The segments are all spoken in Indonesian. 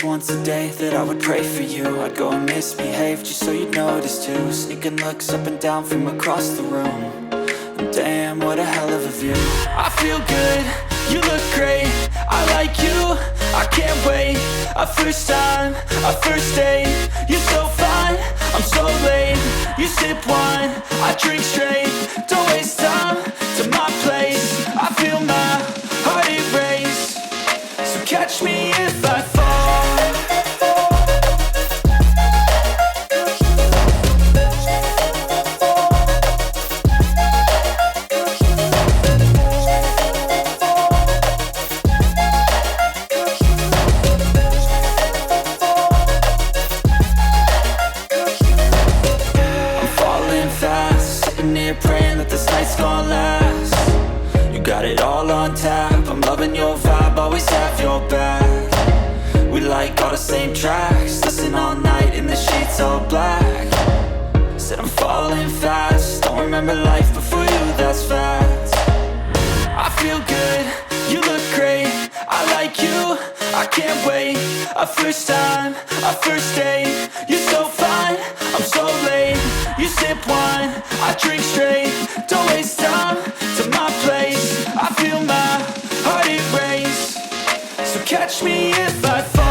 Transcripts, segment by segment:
was once a day that I would pray for you. I'd go and misbehave just so you'd notice too. Sneaking looks up and down from across the room. And damn, what a hell of a view. I feel good, you look great, I like you, I can't wait. A first time, a first date, you're so fine, I'm so late. You sip wine, I drink straight, don't waste time to my place. I feel my heart erase, so catch me if I fall. Praying that this night's gonna last. You got it all on tap, I'm loving your vibe, always have your back. We like all the same tracks, listen all night in the sheets all black. Said I'm falling fast, don't remember life before you, that's fact. I feel good, you look great, I like you, I can't wait. A first time, a first date, you're so fine, I'm so late. You sip wine, I drink straight, don't waste time to my place. I feel my heart erase, so catch me if I fall.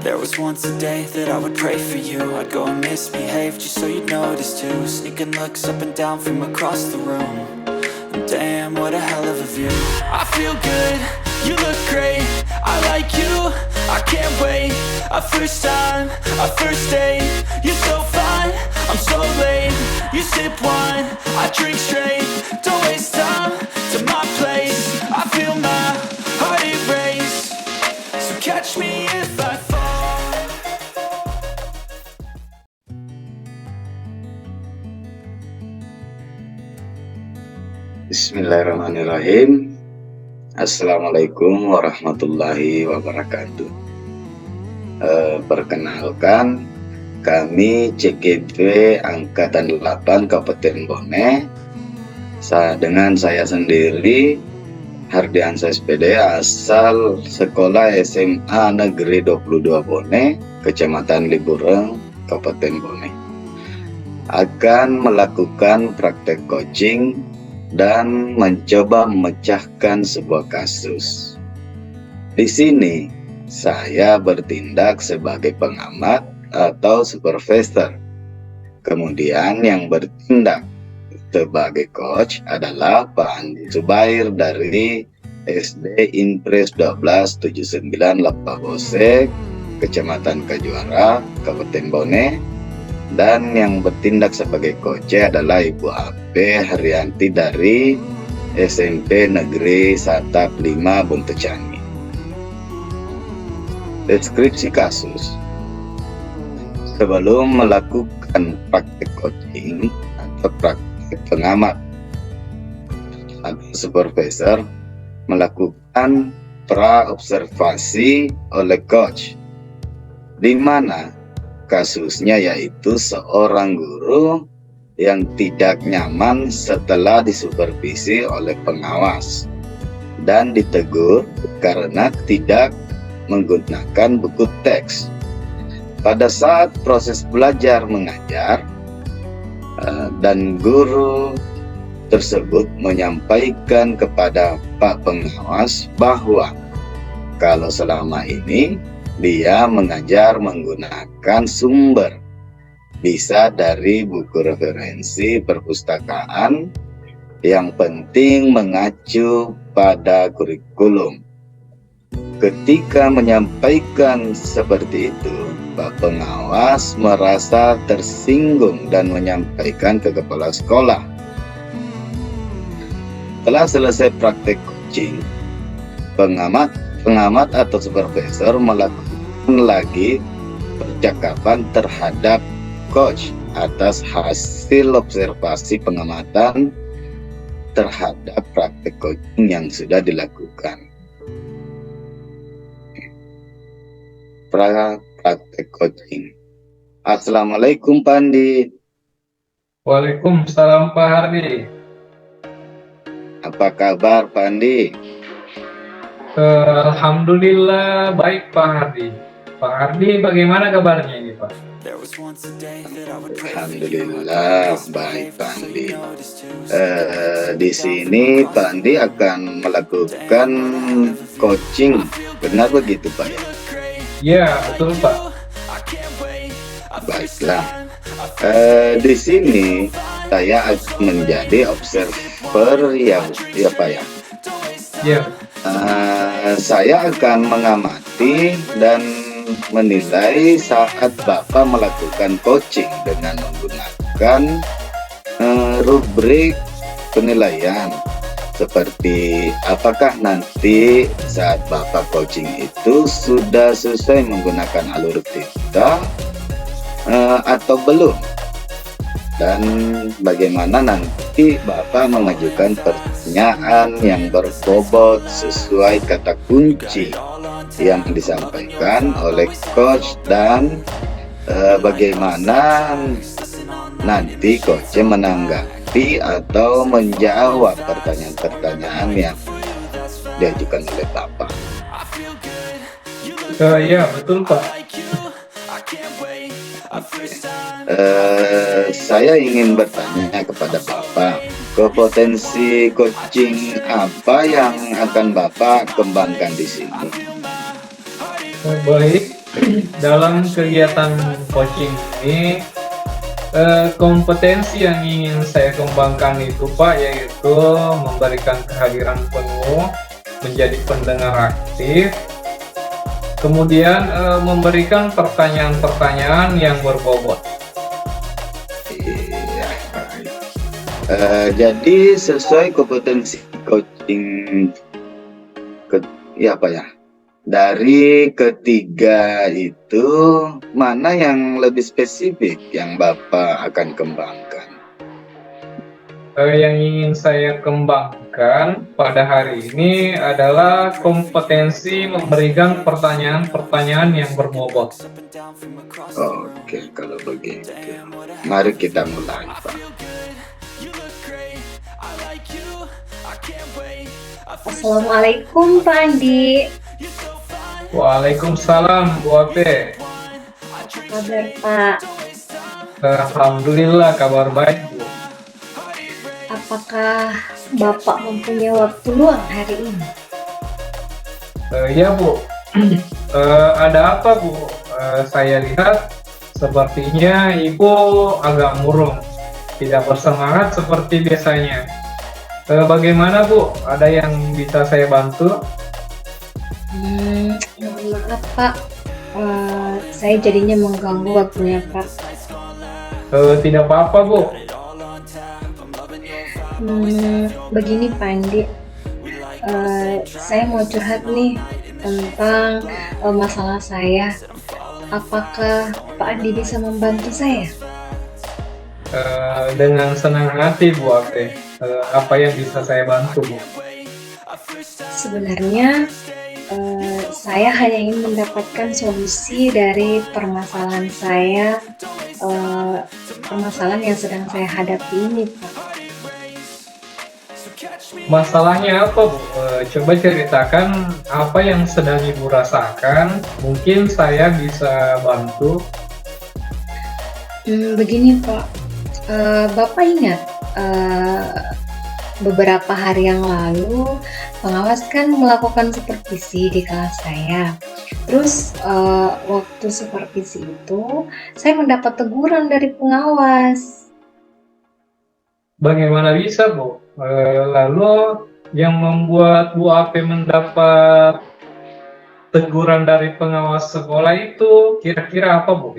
There was once a day that I would pray for you. I'd go and misbehave just so you'd notice too. Sneaking looks up and down from across the room. And damn, what a hell of a view. I feel good, you look great, I like you, I can't wait. A first time, a first date, you're so fine, I'm so late. You sip wine, I drink straight, don't waste time to my place. I feel my heart erase, so catch me if I fall. Bismillahirrahmanirrahim. Assalamualaikum warahmatullahi wabarakatuh. Perkenalkan, kami CGV Angkatan 8 Kabupaten Bone. Dengan saya sendiri, Hardiansyah SPD, asal Sekolah SMA Negeri 22 Bone, Kecamatan Libureng, Kabupaten Bone, akan melakukan praktek coaching dan mencoba memecahkan sebuah kasus. Di sini saya bertindak sebagai pengamat atau supervisor. Kemudian yang bertindak sebagai coach adalah Pak Andi Subair dari SD Impres 1279 Lapabose, Kecamatan Kajuara, Kabupaten Bone. Dan yang bertindak sebagai coach adalah Ibu AP Haryanti dari SMP Negeri Satap 5 Buntecani. Deskripsi kasus. Sebelum melakukan praktek coaching atau praktek pengamat atau supervisor, melakukan pra-observasi oleh coach, di mana kasusnya yaitu seorang guru yang tidak nyaman setelah disupervisi oleh pengawas dan ditegur karena tidak menggunakan buku teks. Pada saat proses belajar mengajar dan guru tersebut menyampaikan kepada Pak Pengawas bahwa kalau selama ini dia mengajar menggunakan sumber, bisa dari buku referensi perpustakaan, yang penting mengacu pada kurikulum. Ketika menyampaikan seperti itu, Pak Pengawas merasa tersinggung dan menyampaikan ke kepala sekolah. Setelah selesai praktek coaching, pengamat atau supervisor melakukan lagi percakapan terhadap coach atas hasil observasi pengamatan terhadap praktek coaching yang sudah dilakukan. Praktek coaching. Assalamualaikum Pak Andi. Waalaikumsalam Pak Hardi. Apa kabar Pak Andi? Alhamdulillah baik Pak Hardi. Pak Hardi bagaimana kabarnya ini Pak? Alhamdulillah baik Pak Andi. Di sini Pak Andi akan melakukan coaching, benar begitu Pak ya? Ya betul Pak. Baiklah. Di sini saya akan menjadi observer yang Pak ya. Ya. Saya akan mengamati dan menilai saat Bapak melakukan coaching dengan menggunakan rubrik penilaian seperti apakah nanti saat Bapak coaching itu sudah sesuai menggunakan alur kita atau belum, dan bagaimana nanti Bapak mengajukan pertanyaan yang berbobot sesuai kata kunci yang disampaikan oleh coach, dan bagaimana nanti coach menanggapi atau menjawab pertanyaan-pertanyaan yang diajukan oleh Bapak. Ya betul Pak. Saya ingin bertanya kepada Bapak, kompetensi coaching apa yang akan Bapak kembangkan di sini? Baik, dalam kegiatan coaching ini kompetensi yang ingin saya kembangkan itu Pak, yaitu memberikan kehadiran penuh, menjadi pendengar aktif, kemudian memberikan pertanyaan-pertanyaan yang berbobot. Iya, baik. Jadi sesuai kompetensi coaching ya Pak ya, dari ketiga itu mana yang lebih spesifik yang Bapak akan kembangkan? Yang ingin saya kembangkan pada hari ini adalah kompetensi memberikan pertanyaan-pertanyaan yang berbobot. Oke, kalau begitu, mari kita mulai, Pak. Assalamualaikum Pak Andi. Waalaikumsalam Bu Ape. Apa kabar Pak? Alhamdulillah kabar baik Bu. Apakah Bapak mempunyai waktu luang hari ini? Ya Bu. Ada apa Bu? Saya lihat sepertinya Ibu agak murung, tidak bersemangat seperti biasanya. Bagaimana Bu? Ada yang bisa saya bantu? Mohon maaf Pak, saya jadinya mengganggu waktunya Pak. Tidak apa-apa Bu. Begini Pak Andi, saya mau curhat nih tentang masalah saya. Apakah Pak Andi bisa membantu saya? Dengan senang hati Bu Ape. Apa yang bisa saya bantu Bu? Sebenarnya saya hanya ingin mendapatkan solusi dari permasalahan saya, permasalahan yang sedang saya hadapi ini Pak. Masalahnya apa Bu? Coba ceritakan apa yang sedang Ibu rasakan. Mungkin saya bisa bantu. Begini Pak, Bapak ingat beberapa hari yang lalu pengawas kan melakukan supervisi di kelas saya. Terus waktu supervisi itu saya mendapat teguran dari pengawas. Bagaimana bisa Bu? Lalu yang membuat Bu Ape mendapat teguran dari pengawas sekolah itu kira-kira apa Bu?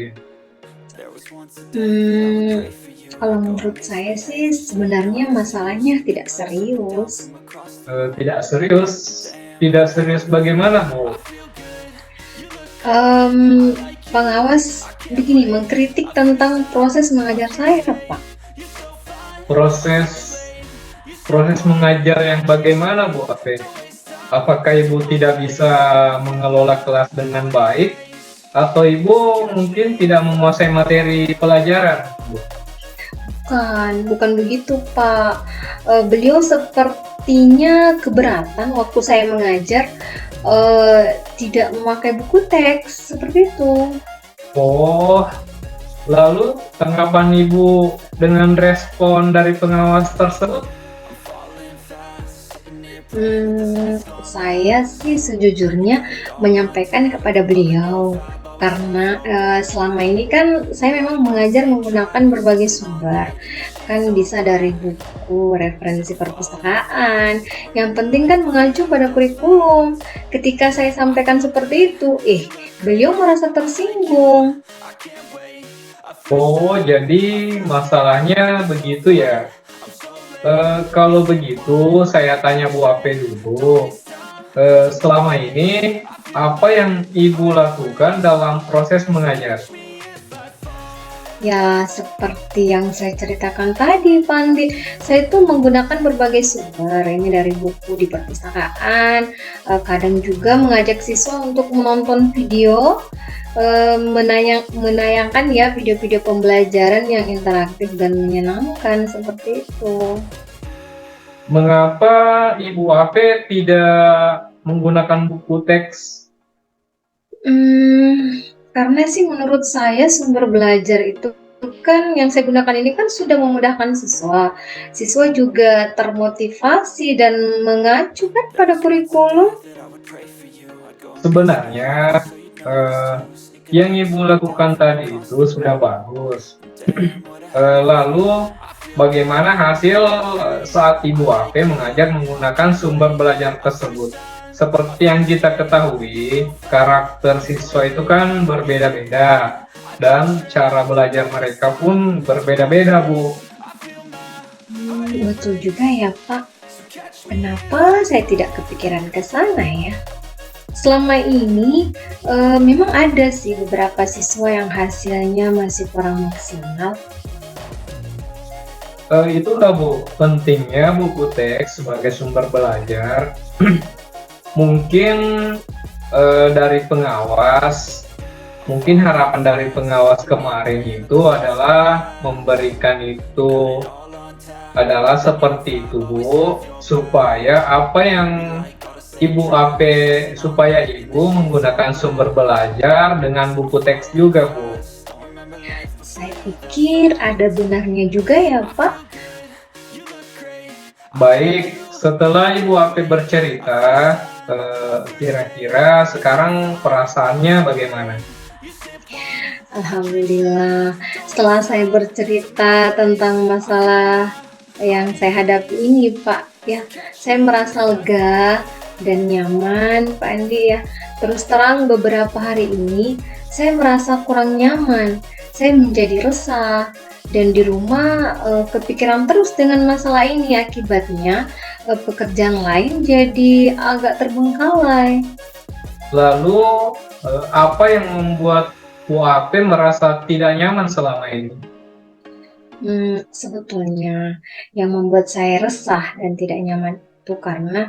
Hmm, kalau menurut saya sih sebenarnya masalahnya tidak serius. Tidak serius. Tidak serius bagaimana, Bu? Em, Pengawas begini mengkritik tentang proses mengajar saya, Pak. Proses proses mengajar yang bagaimana, Bu Ape? Apakah Ibu tidak bisa mengelola kelas dengan baik, atau Ibu mungkin tidak menguasai materi pelajaran, Bu? Bukan begitu, Pak. Beliau sepertinya keberatan waktu saya mengajar tidak memakai buku teks seperti itu. Oh, lalu tanggapan Ibu dengan respon dari pengawas tersebut? Saya sih sejujurnya menyampaikan kepada beliau karena selama ini kan saya memang mengajar menggunakan berbagai sumber, kan bisa dari buku, referensi perpustakaan, yang penting kan mengacu pada kurikulum. Ketika saya sampaikan seperti itu, beliau merasa tersinggung. Oh, jadi masalahnya begitu ya. Kalau begitu, saya tanya Bu Ape dulu. Selama ini, apa yang Ibu lakukan dalam proses mengajar? Ya, seperti yang saya ceritakan tadi, Pak Andi, saya itu menggunakan berbagai sumber, ini dari buku di perpustakaan, kadang juga mengajak siswa untuk menonton video, menayangkan ya video-video pembelajaran yang interaktif dan menyenangkan, seperti itu. Mengapa Ibu Ape tidak menggunakan buku teks? Karena sih menurut saya sumber belajar itu kan yang saya gunakan ini kan sudah memudahkan siswa. Siswa juga termotivasi dan mengacu kan pada kurikulum. Sebenarnya, yang Ibu lakukan tadi itu sudah bagus. Lalu, bagaimana hasil saat Ibu Ape mengajar menggunakan sumber belajar tersebut? Seperti yang kita ketahui, karakter siswa itu kan berbeda-beda, dan cara belajar mereka pun berbeda-beda, Bu. Betul juga ya, Pak. Kenapa saya tidak kepikiran ke sana ya? Selama ini memang ada sih beberapa siswa yang hasilnya masih kurang maksimal. Itulah, Bu, pentingnya buku teks sebagai sumber belajar. Mungkin dari pengawas, mungkin harapan dari pengawas kemarin itu adalah memberikan itu adalah seperti itu, Bu, supaya apa yang Ibu Ape, supaya Ibu menggunakan sumber belajar dengan buku teks juga, Bu. Saya pikir ada benarnya juga ya, Pak. Baik, setelah Ibu Ape bercerita, kira-kira sekarang perasaannya bagaimana? Alhamdulillah, setelah saya bercerita tentang masalah yang saya hadapi ini, Pak, ya, saya merasa lega dan nyaman, Pak Andi ya. Terus terang beberapa hari ini saya merasa kurang nyaman, saya menjadi resah dan di rumah kepikiran terus dengan masalah ini. Akibatnya pekerjaan lain jadi agak terbengkalai. Lalu, apa yang membuat Bu Ape merasa tidak nyaman selama ini? Sebetulnya yang membuat saya resah dan tidak nyaman itu karena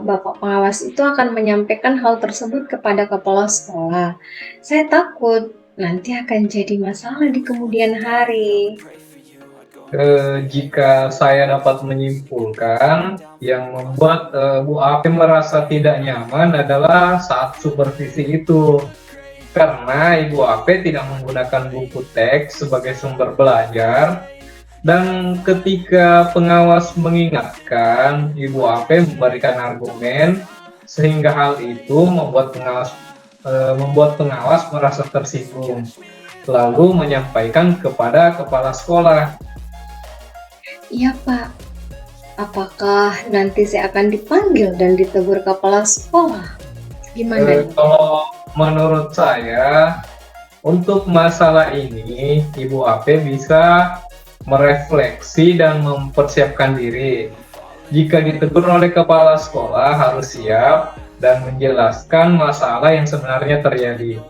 Bapak pengawas itu akan menyampaikan hal tersebut kepada kepala sekolah. Saya takut nanti akan jadi masalah di kemudian hari. Jika saya dapat menyimpulkan, yang membuat Bu Ape merasa tidak nyaman adalah saat supervisi itu. Karena Ibu Ape tidak menggunakan buku teks sebagai sumber belajar, dan ketika pengawas mengingatkan, Ibu Ape memberikan argumen, sehingga hal itu membuat pengawas merasa tersinggung, lalu menyampaikan kepada kepala sekolah. Iya, Pak. Apakah nanti saya akan dipanggil dan ditegur kepala sekolah? Gimana? Kalau menurut saya, Untuk masalah ini, Ibu AP bisa merefleksi dan mempersiapkan diri. Jika ditegur oleh kepala sekolah, harus siap dan menjelaskan masalah yang sebenarnya terjadi.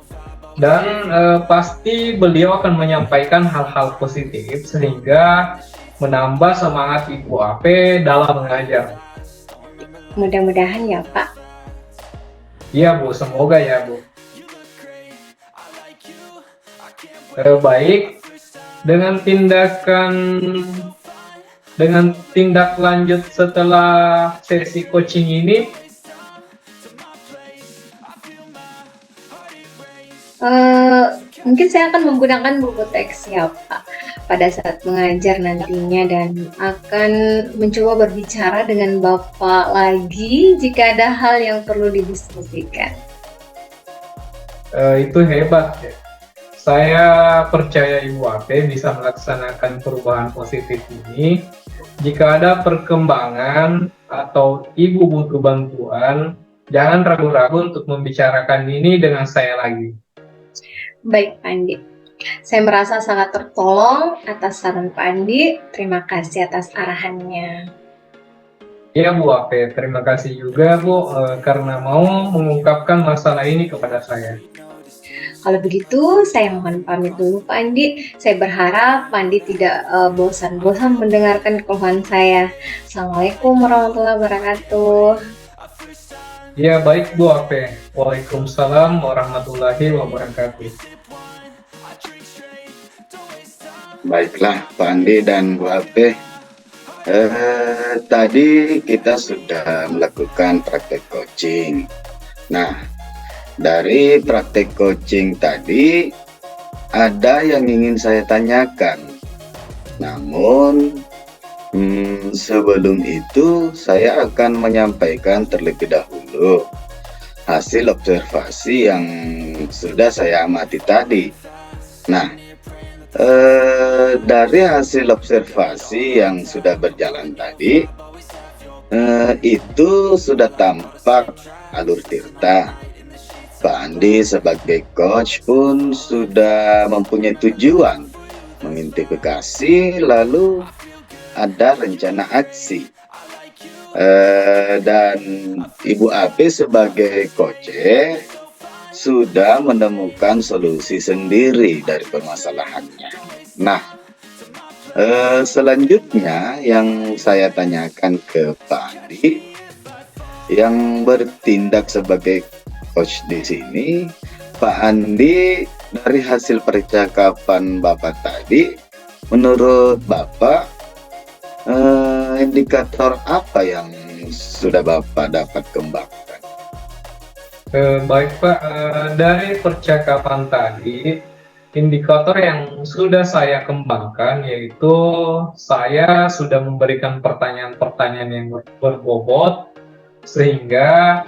Dan pasti beliau akan menyampaikan hal-hal positif sehingga menambah semangat Ibu AP dalam mengajar. Mudah-mudahan ya Pak. Iya Bu, semoga ya Bu. Baik, dengan tindak lanjut setelah sesi coaching ini, mungkin saya akan menggunakan buku teks ya Pak pada saat mengajar nantinya, dan akan mencoba berbicara dengan Bapak lagi jika ada hal yang perlu didiskusikan. itu hebat ya. Saya percaya Ibu AP bisa melaksanakan perubahan positif ini. Jika ada perkembangan atau Ibu butuh bantuan, jangan ragu-ragu untuk membicarakan ini dengan saya lagi. Baik Pak Andi, saya merasa sangat tertolong atas saran Pak Andi. Terima kasih atas arahannya. Iya Bu AP, terima kasih juga Bu karena mau mengungkapkan masalah ini kepada saya. Kalau begitu, saya mohon pamit dulu Pak Andi. Saya berharap Pak Andi tidak bosan-bosan mendengarkan keluhan saya. Assalamualaikum warahmatullahi wabarakatuh. Ya baik Bu AP, Waalaikumsalam warahmatullahi wabarakatuh. Baiklah Pak Andi dan Bu AP, tadi kita sudah melakukan praktek coaching. Nah, dari praktek coaching tadi ada yang ingin saya tanyakan. Namun sebelum itu saya akan menyampaikan terlebih dahulu hasil observasi yang sudah saya amati tadi. Nah, dari hasil observasi yang sudah berjalan tadi, itu sudah tampak alur Tirta. Pak Andi sebagai coach pun sudah mempunyai tujuan mengidentifikasi, lalu ada rencana aksi. Dan Ibu AP sebagai coach sudah menemukan solusi sendiri dari permasalahannya. Nah, selanjutnya yang saya tanyakan ke Pak Andi yang bertindak sebagai coach di sini, Pak Andi, dari hasil percakapan Bapak tadi, menurut Bapak indikator apa yang sudah Bapak dapat kembangkan? Baik Pak, dari percakapan tadi, indikator yang sudah saya kembangkan yaitu saya sudah memberikan pertanyaan-pertanyaan yang berbobot sehingga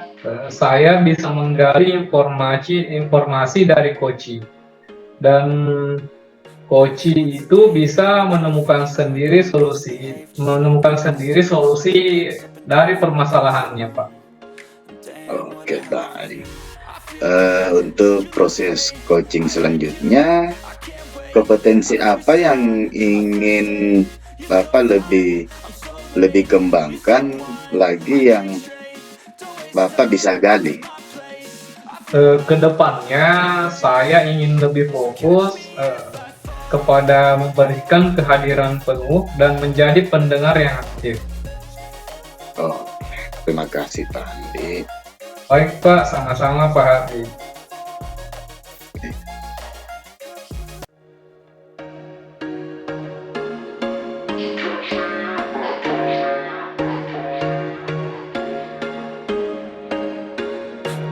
saya bisa menggali informasi dari coach, dan coach itu bisa menemukan sendiri solusi dari permasalahannya Pak. Oke, baik. Untuk proses coaching selanjutnya, kompetensi apa yang ingin Bapak lebih kembangkan lagi yang Bapak bisa gali? Kedepannya saya ingin lebih fokus kepada memberikan kehadiran penuh dan menjadi pendengar yang aktif. Oh, terima kasih Pak Andi. Baik Pak, sama-sama Pak Hardi.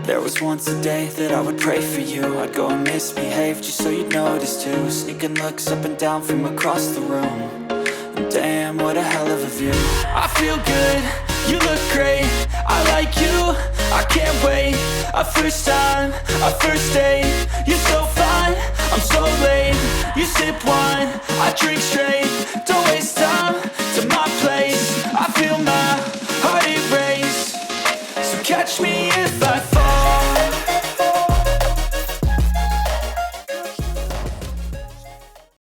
There was once a day that I would pray for you. I'd go and misbehave just so you'd notice too. Sneaking looks up and down from across the room. And damn, what a hell of a view. I feel good, you look great. I like you, I can't wait. A first time, a first date. You're so fine, I'm so late. You sip wine, I drink straight.